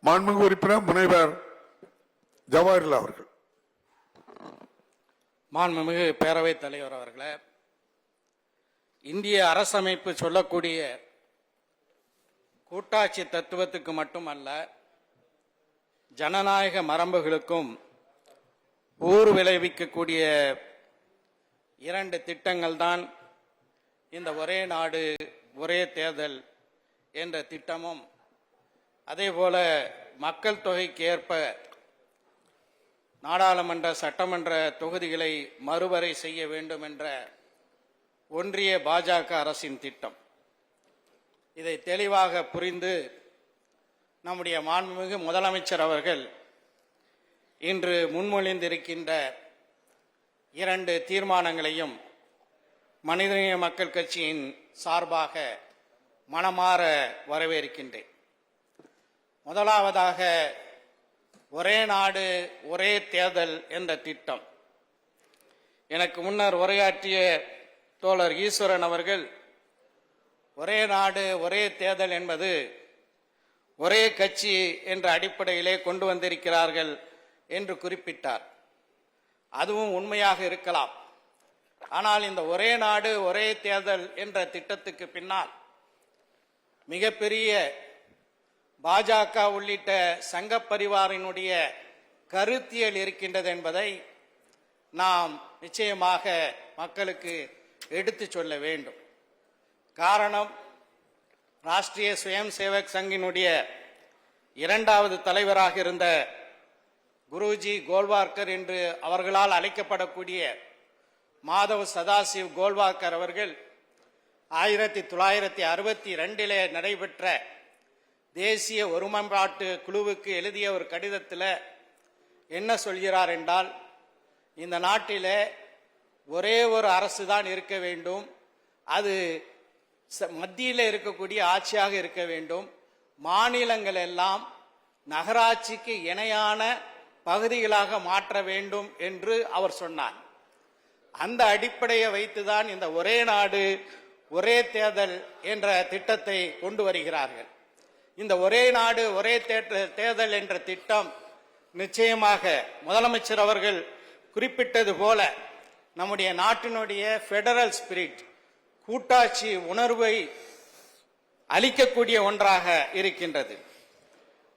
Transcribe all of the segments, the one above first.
மாண்புமிகு உறுப்பினர் முனைவர் ஜவாஹர்லால் அவர்கள். மாண்புமிகு பேரவைத் தலைவர் அவர்களே, இந்திய அரசமைப்பு சொல்லக்கூடிய கூட்டாட்சி தத்துவத்துக்கு மட்டுமல்ல, ஜனநாயக மரபுகளுக்கும் ஊறு விளைவிக்கக்கூடிய 2 திட்டங்கள் தான் இந்த ஒரே நாடு ஒரே தேர்தல் என்ற திட்டமும், அதேபோல மக்கள் தொகைக்கு ஏற்ப நாடாளுமன்ற சட்டமன்ற தொகுதிகளை மறுவரை செய்ய வேண்டும் என்ற ஒன்றிய பாஜக அரசின் திட்டம். இதை தெளிவாக புரிந்து நம்முடைய மாண்புமிகு முதலமைச்சர் அவர்கள் இன்று முன்மொழிந்திருக்கின்ற 2 தீர்மானங்களையும் மனிதநேய மக்கள் கட்சியின் சார்பாக மனமாற வரவேற்கின்றேன். முதலாவதாக ஒரே நாடு ஒரே தேர்தல் என்ற திட்டம். எனக்கு முன்னர் உரையாற்றிய தோழர் ஈஸ்வரன் அவர்கள் ஒரே நாடு ஒரே தேர்தல் என்பது ஒரே கட்சி என்ற அடிப்படையிலே கொண்டு வந்திருக்கிறார்கள் என்று குறிப்பிட்டார். அதுவும் உண்மையாக இருக்கலாம். ஆனால் இந்த ஒரே நாடு ஒரே தேர்தல் என்ற திட்டத்துக்கு பின்னால் மிகப்பெரிய பாஜக உள்ளிட்ட சங்க பரிவாரினுடைய கருத்தியல் இருக்கின்றது என்பதை நாம் நிச்சயமாக மக்களுக்கு எடுத்து சொல்ல வேண்டும். காரணம், ராஷ்டிரிய சுயம் சேவக் சங்கினுடைய 2வது தலைவராக இருந்த குருஜி கோல்வார்கர் என்று அவர்களால் அழைக்கப்படக்கூடிய மாதவ் சதாசிவ் கோல்வார்கர் அவர்கள் 1962 நடைபெற்ற தேசிய ஒருமைப்பாட்டு குழுவுக்கு எழுதிய ஒரு கடிதத்தில் என்ன சொல்கிறார் என்றால், இந்த நாட்டில் ஒரே ஒரு அரசு தான் இருக்க வேண்டும், அது மத்தியில் இருக்கக்கூடிய ஆட்சியாக இருக்க வேண்டும், மாநிலங்கள் எல்லாம் நகராட்சிக்கு இணையான பகுதிகளாக மாற்ற வேண்டும் என்று அவர் சொன்னார். அந்த அடிப்படையை வைத்துதான் இந்த ஒரே நாடு ஒரே தேர்தல் என்ற திட்டத்தை கொண்டு வருகிறார்கள். இந்த ஒரே நாடு ஒரே தேர்தல் என்ற திட்டம் நிச்சயமாக முதலமைச்சர் அவர்கள் குறிப்பிட்டது போல நம்முடைய நாட்டினுடைய ஃபெடரல் ஸ்பிரிட், கூட்டாட்சி உணர்வை அளிக்கக்கூடிய ஒன்றாக இருக்கின்றது.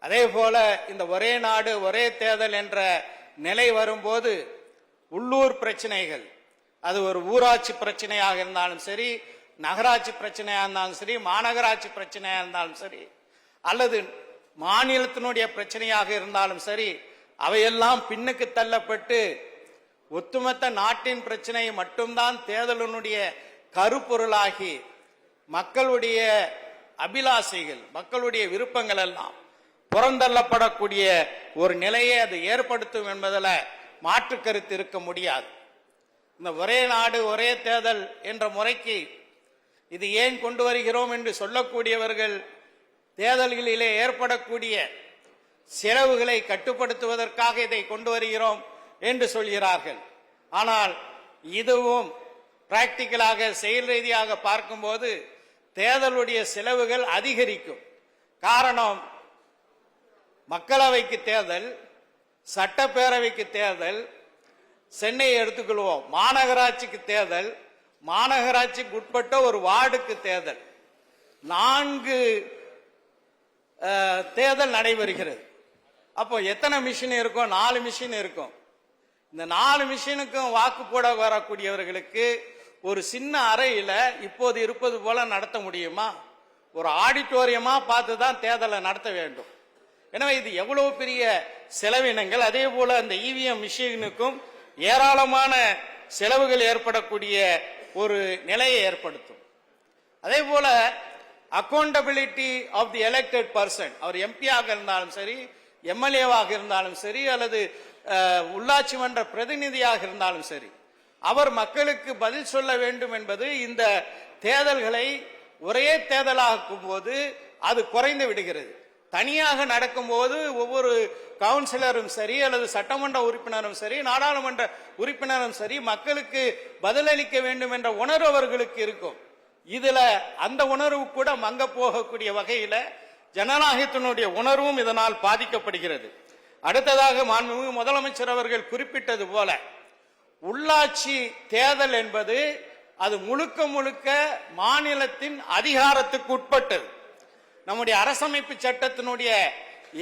அதே போல இந்த ஒரே நாடு ஒரே தேர்தல் என்ற நிலை வரும்போது உள்ளூர் பிரச்சனைகள், அது ஒரு ஊராட்சி பிரச்சனையாக இருந்தாலும் சரி, நகராட்சி பிரச்சனையாக இருந்தாலும் சரி, மாநகராட்சி பிரச்சனையாக இருந்தாலும் சரி, அல்லது மாநிலத்தினுடைய பிரச்சனையாக இருந்தாலும் சரி, அவையெல்லாம் பின்னுக்கு தள்ளப்பட்டு ஒட்டுமொத்த நாட்டின் பிரச்சனை மட்டும்தான் தேர்தலினுடைய கருப்பொருளாகி மக்களுடைய அபிலாசைகள், மக்களுடைய விருப்பங்கள் எல்லாம் புறந்தள்ளப்படக்கூடிய ஒரு நிலையை அது ஏற்படுத்தும் என்பதில் மாற்று கருத்து இருக்க முடியாது. இந்த ஒரே நாடு ஒரே தேர்தல் என்ற முறைக்கு இது ஏன் கொண்டு வருகிறோம் என்று சொல்லக்கூடியவர்கள் தேர்தல்களிலே ஏற்படக்கூடிய செலவுகளை கட்டுப்படுத்துவதற்காக இதை கொண்டு வருகிறோம் என்று சொல்கிறார்கள். ஆனால் இதுவும் பிராக்டிக்கலாக செயல் ரீதியாக பார்க்கும்போது தேர்தலுடைய செலவுகள் அதிகரிக்கும். காரணம், மக்களவைக்கு தேர்தல், சட்டப்பேரவைக்கு தேர்தல், சென்னையை எடுத்துக்கொள்வோம், மாநகராட்சிக்கு தேர்தல், மாநகராட்சிக்கு உட்பட்ட ஒரு வார்டுக்கு தேர்தல், 4 தேர்தல் நடைபெறுகிறது. அப்போ எத்தனை மிஷின் இருக்கும்? 4 மிஷின் இருக்கும். இந்த 4 மிஷினுக்கும் வாக்கு போட வரக்கூடியவர்களுக்கு ஒரு சின்ன அறையில இப்போது இருப்பது போல நடத்த முடியுமா? ஒரு ஆடிட்டோரியமா பார்த்து தான் தேர்தலை நடத்த வேண்டும். எனவே இது எவ்வளவு பெரிய செலவினங்கள். அதே போல அந்த இவிஎம் மிஷினுக்கும் ஏராளமான செலவுகள் ஏற்படக்கூடிய ஒரு நிலையை ஏற்படுத்தும். அதே போல accountability of the elected person, அவர் எம்பியாக இருந்தாலும் சரி, எம்எல்ஏவாக இருந்தாலும் சரி, அல்லது உள்ளாட்சி மன்ற பிரதிநிதியாக இருந்தாலும் சரி, அவர் மக்களுக்கு பதில் சொல்ல வேண்டும் என்பது இந்த தேர்தல்களை ஒரே தேர்தலாக்கும் போது அது குறைந்து விடுகிறது. தனியாக நடக்கும்போது ஒவ்வொரு கவுன்சிலரும் சரி, அல்லது சட்டமன்ற உறுப்பினரும் சரி, நாடாளுமன்ற உறுப்பினரும் சரி, மக்களுக்கு பதிலளிக்க வேண்டும் என்ற உணர்வு அவர்களுக்கு இருக்கும். இதுல அந்த உணர்வு கூட மங்க போகக்கூடிய வகையில ஜனநாயகத்தினுடைய உணர்வும் இதனால் பாதிக்கப்படுகிறது. அடுத்ததாக மாண்புமிகு முதலமைச்சர் அவர்கள் குறிப்பிட்டது போல உள்ளாட்சி தேர்தல் என்பது அது முழுக்க முழுக்க மாநிலத்தின் அதிகாரத்துக்கு உட்பட்டது. நம்முடைய அரசமைப்பு சட்டத்தினுடைய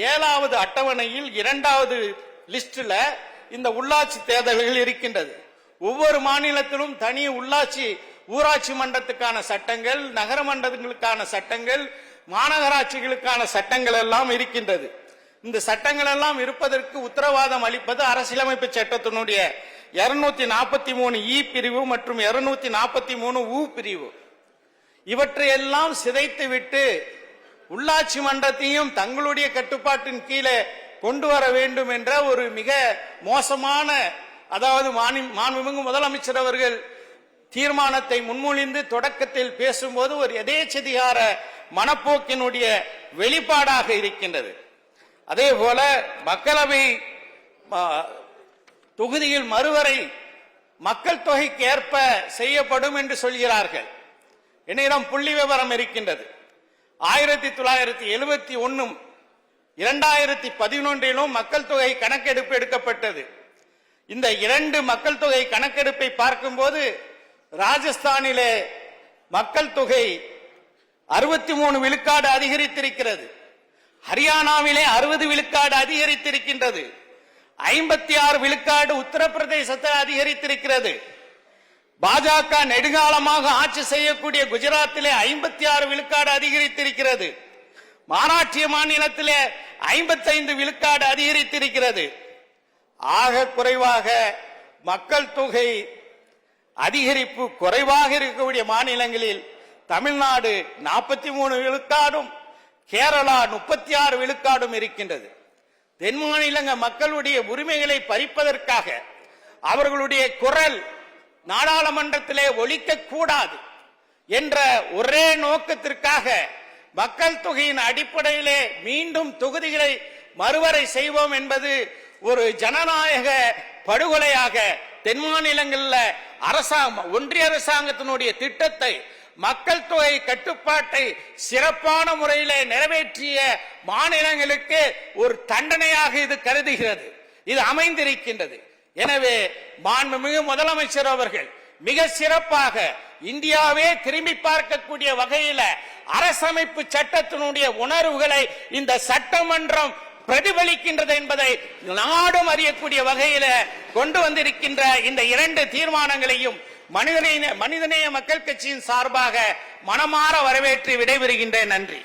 7வது அட்டவணையில் 2வது லிஸ்ட்ல இந்த உள்ளாட்சி தேர்தல்கள் இருக்கின்றது. ஒவ்வொரு மாநிலத்திலும் தனி உள்ளாட்சி ஊராட்சி மன்றத்துக்கான சட்டங்கள், நகர மன்றங்களுக்கான சட்டங்கள், மாநகராட்சிகளுக்கான சட்டங்கள் எல்லாம் இருக்கின்றது. இந்த சட்டங்கள் எல்லாம் இருப்பதற்கு உத்தரவாதம் அளிப்பது அரசியலமைப்பு சட்டத்தினுடைய 243 பிரிவு மற்றும் 243 பிரிவு. இவற்றையெல்லாம் சிதைத்துவிட்டு உள்ளாட்சி மன்றத்தையும் தங்களுடைய கட்டுப்பாட்டின் கீழே கொண்டு வர வேண்டும் என்ற ஒரு மிக மோசமான, அதாவது மாண்புமிகு முதலமைச்சர் அவர்கள் தீர்மானத்தை முன்மொழிந்து தொடக்கத்தில் பேசும்போது ஒரு எதேச்சதிகார மனப்போக்கினுடைய வெளிப்பாடாக இருக்கின்றது. அதே போல மக்களவை தொகுதியில் மறுவரை மக்கள் தொகைக்கு ஏற்ப செய்யப்படும் என்று சொல்கிறார்கள். என்னிடம் புள்ளி விவரம் இருக்கின்றது. 1971 2011 மக்கள் தொகை கணக்கெடுப்பு எடுக்கப்பட்டது. இந்த 2 மக்கள் தொகை கணக்கெடுப்பை பார்க்கும்போது ராஜஸ்தானிலே மக்கள் தொகை 63 விழுக்காடு அதிகரித்திருக்கிறது. ஹரியானாவிலே 60 விழுக்காடு அதிகரித்திருக்கின்றது. 56 விழுக்காடு உத்தரப்பிரதேசத்தில் அதிகரித்திருக்கிறது. பாஜக நெடுங்காலமாக ஆட்சி செய்யக்கூடிய குஜராத்திலே 56 விழுக்காடு அதிகரித்திருக்கிறது. மகாராஷ்டிர மாநிலத்திலே 55 விழுக்காடு அதிகரித்திருக்கிறது. ஆக குறைவாக மக்கள் தொகை அதிகரிப்பு குறைவாக இருக்கக்கூடிய மாநிலங்களில் தமிழ்நாடு 43 விழுக்காடும் கேரளா 36 விழுக்காடும் இருக்கின்றது. தென் மாநிலங்க மக்களுடைய உரிமைகளை பறிப்பதற்காக அவர்களுடைய குரல் நாடாளுமன்றத்திலே ஒலிக்க கூடாது என்ற ஒரே நோக்கத்திற்காக மக்கள் தொகையின் அடிப்படையிலே மீண்டும் தொகுதிகளை மறுவரை செய்வோம் என்பது ஒரு ஜனநாயக படுகொலையாக தென் மாநிலங்களில் ஒன்றிய அரசாங்கத்தினுடைய திட்டத்தை, மக்கள் தொகை கட்டுப்பாட்டை சிறப்பான முறையிலே நிறைவேற்றிய மாநிலங்களுக்கு ஒரு தண்டனையாக இது கருதுகிறது, இது அமைந்திருக்கின்றது. எனவே மாண்புமிகு முதலமைச்சர் அவர்கள் மிக சிறப்பாக இந்தியாவே திரும்பி பார்க்கக்கூடிய வகையில அரசமைப்பு சட்டத்தினுடைய உணர்வுகளை இந்த சட்டமன்றம் பிரதிபலிக்கின்றது என்பதை நாடும் அறியக்கூடிய வகையில கொண்டு வந்திருக்கின்ற இந்த 2 தீர்மானங்களையும் மனிதநேய மக்கள் கட்சியின் சார்பாக மனமாற வரவேற்று விடைபெறுகின்றேன். நன்றி.